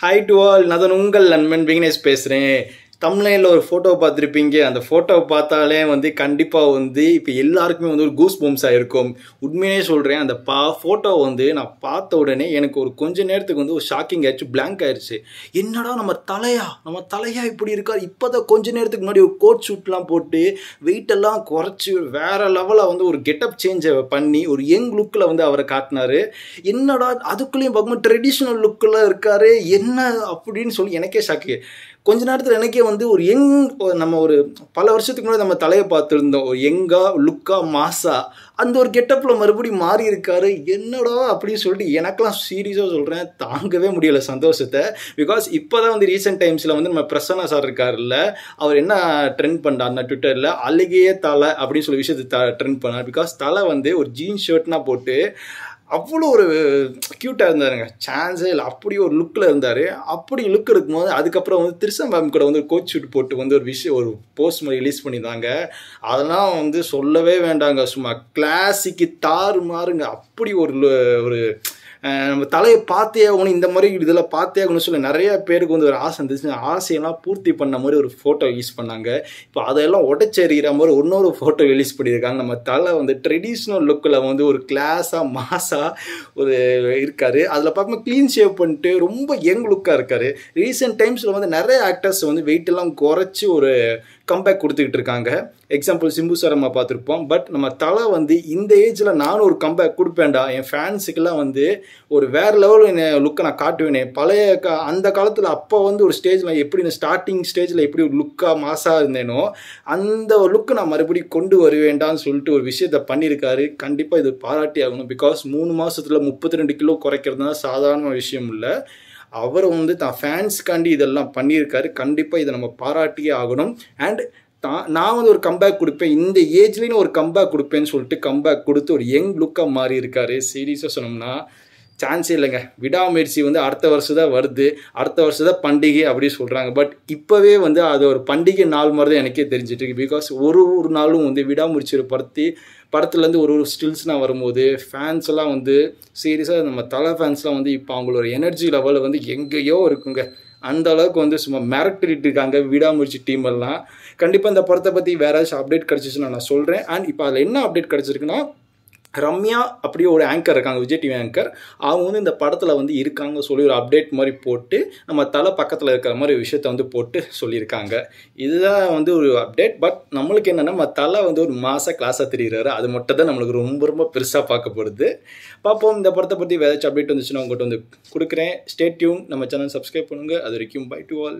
Hi to all, நான் உங்கள் நண்பன் விக்னேஷ் பேசுகிறேன். தமிழ்ல ஒரு ஃபோட்டோ பார்த்துருப்பீங்க. அந்த ஃபோட்டோவை பார்த்தாலே கண்டிப்பாக இப்போ எல்லாருக்குமே ஒரு கூஸ் பம்ப்ஸாக இருக்கும். உண்மையே சொல்கிறேன், அந்த ஃபோட்டோ நான் பார்த்த உடனே எனக்கு ஒரு கொஞ்ச நேரத்துக்கு ஒரு ஷாக்கிங் ஆயிடுச்சு, பிளாங்க் ஆயிடுச்சு. என்னடா நம்ம தலையா இப்படி இருக்கார். இப்போ தான் கொஞ்ச நேரத்துக்கு முன்னாடி ஒரு கோட் ஷூட்லாம் போட்டு வெயிட்டெல்லாம் குறைச்சி வேறு லெவலில் ஒரு கெட்டப் சேஞ்சை பண்ணி ஒரு யங் லுக்கில் அவரை காட்டினாரு. என்னடா அதுக்குள்ளேயும் பார்க்கும்போது ட்ரெடிஷ்னல் லுக்கில் இருக்காரு என்ன அப்படின்னு சொல்லி எனக்கே ஷாக்கு. கொஞ்ச நேரத்தில் எனக்கே ஒரு யங், நம்ம ஒரு பல வருஷத்துக்கு முன்னாடி நம்ம தலையை பார்த்துருந்தோம், ஒரு யங்கா லுக்கா மாசா, அந்த ஒரு கெட்டப்பில் மறுபடியும் மாறி இருக்காரு. என்னடா அப்படின்னு சொல்லிட்டு எனக்கெல்லாம் சீரியஸாக சொல்கிறேன், தாங்கவே முடியலை சந்தோஷத்தை. பிகாஸ் இப்போ தான் ரீசெண்ட் டைம்ஸில் நம்ம பிரசன்னா சார் இருக்காருல்ல, அவர் என்ன ட்ரெண்ட் பண்ணார்னா ட்விட்டரில் அழுகையே தலை அப்படின்னு சொல்லி விஷயத்தை ட்ரெண்ட் பண்ணார். பிகாஸ் தலை ஒரு ஜீன்ஸ் ஷர்ட்னா போட்டு அவ்வளோ ஒரு க்யூட்டாக இருந்தாருங்க, சான்ஸே இல்லை. அப்படி ஒரு லுக்கில் இருந்தார். அப்படி லுக் இருக்கும்போது அதுக்கப்புறம் திரிஷா மேம் கூட ஒரு கோட் ஷூட் போட்டு ஒரு போஸ்ட் மாதிரி ரிலீஸ் பண்ணியிருந்தாங்க. அதெல்லாம் சொல்லவே வேண்டாங்க, சும்மா கிளாசிக்கு தாறு மாறுங்க. அப்படி ஒரு நம்ம தலையை பார்த்தே ஆகணும், இந்த மாதிரி இதில் பார்த்தே ஆகணும்னு சொல்லி நிறைய பேருக்கு ஒரு ஆசை இருந்துச்சு. ஆசையெல்லாம் பூர்த்தி பண்ண மாதிரி ஒரு ஃபோட்டோ ரிலீஸ் பண்ணாங்க. இப்போ அதெல்லாம் உடச்செறிகிற மாதிரி இன்னொரு ஃபோட்டோ ரிலீஸ் பண்ணியிருக்காங்க. நம்ம தலை ட்ரெடிஷ்னல் லுக்கில் ஒரு கிளாஸாக மாஸாக ஒரு இருக்கார். அதில் பார்க்கும்போது க்ளீன் ஷேவ் பண்ணிட்டு ரொம்ப யங் லுக்காக இருக்கார். ரீசெண்ட் டைம்ஸில் நிறைய ஆக்டர்ஸ் வெயிட்டெல்லாம் குறைச்சி ஒரு கம்பேக் கொடுத்துக்கிட்டு இருக்காங்க. எக்ஸாம்பிள் சிம்பு சார் நம்ம பார்த்துருப்போம். பட் நம்ம தலை இந்த ஏஜில் நானும் ஒரு கம்பேக் கொடுப்பேன்டா, என் ஃபேன்ஸுக்கெல்லாம் ஒரு வேறு லெவலில் லுக்கை நான் காட்டுவேனே. பழைய அந்த காலத்தில் அப்போ ஒரு ஸ்டேஜில் எப்படி ஸ்டார்டிங் ஸ்டேஜில் எப்படி ஒரு லுக்காக மாசாக இருந்தேனோ அந்த ஒரு லுக்கு நான் மறுபடியும் கொண்டு வருவேண்டான்னு சொல்லிட்டு ஒரு விஷயத்தை பண்ணியிருக்காரு. கண்டிப்பாக இது பாராட்டி ஆகணும். பிகாஸ் 3 மாதத்தில் 32 கிலோ குறைக்கிறதுனா சாதாரண விஷயம் இல்லை. அவர் தான் ஃபேன்ஸ்க்காண்டி இதெல்லாம் பண்ணியிருக்காரு. கண்டிப்பாக இதை நம்ம பாராட்டியே ஆகணும். அண்ட் நான் ஒரு கம்பேக் கொடுப்பேன், இந்த ஏஜ்லேயும் ஒரு கம்பேக் கொடுப்பேன்னு சொல்லிட்டு கம்பேக் கொடுத்து ஒரு யங் லுக்காக மாறி இருக்காரு. சீரியஸாக சொன்னோம்னா சான்ஸே இல்லைங்க. விடாமுயற்சி அடுத்த வருஷம் தான் வருது, அடுத்த வருஷம் தான் பண்டிகை அப்படி சொல்கிறாங்க. பட் இப்போவே அது ஒரு பண்டிகை நாள் மாதிரி தான் எனக்கே தெரிஞ்சிட்டு இருக்கு. பிகாஸ் ஒரு நாளும் விடாமுயற்சி படத்துலேருந்து ஒரு ஸ்டில்ஸ்னால் வரும்போது ஃபேன்ஸ் எல்லாம் சீரியஸாக நம்ம தலை ஃபேன்ஸ்லாம் இப்போ அவங்களோட எனர்ஜி லெவல் எங்கேயோ இருக்குங்க. அந்த அளவுக்கு சும்மா மிரட்டிட்டு இருக்காங்க விடாமுயற்சி டீம் எல்லாம். கண்டிப்பாக இந்த படத்தை பற்றி வேறு ஏதாச்சும் அப்டேட் கிடச்சிச்சுன்னா நான் சொல்கிறேன். அண்ட் இப்போ அதில் என்ன அப்டேட் கிடச்சிருக்குன்னா, ரம்யா அப்படியே ஒரு ஆங்கர் இருக்காங்க, விஜய் டிவி ஆங்கர். அவங்க இந்த படத்தில் இருக்காங்க சொல்லி ஒரு அப்டேட் மாதிரி போட்டு நம்ம தலை பக்கத்தில் இருக்கிற மாதிரி விஷயத்த போட்டு சொல்லியிருக்காங்க. இதுதான் ஒரு அப்டேட். பட் நம்மளுக்கு என்னென்னா, நம்ம தலை ஒரு மாத கிளாஸாக தெரிகிறாரு. அது மட்டும் தான் நம்மளுக்கு ரொம்ப ரொம்ப பெருசாக பார்க்கப்படுது. பார்ப்போம். இந்த படத்தை பற்றி வேறு அப்டேட் வந்துச்சுன்னா உங்கள்கிட்ட கொடுக்குறேன். Stay tune. நம்ம சேனல் சப்ஸ்கிரைப் பண்ணுங்கள். அது வரைக்கும் பை டு ஆல்.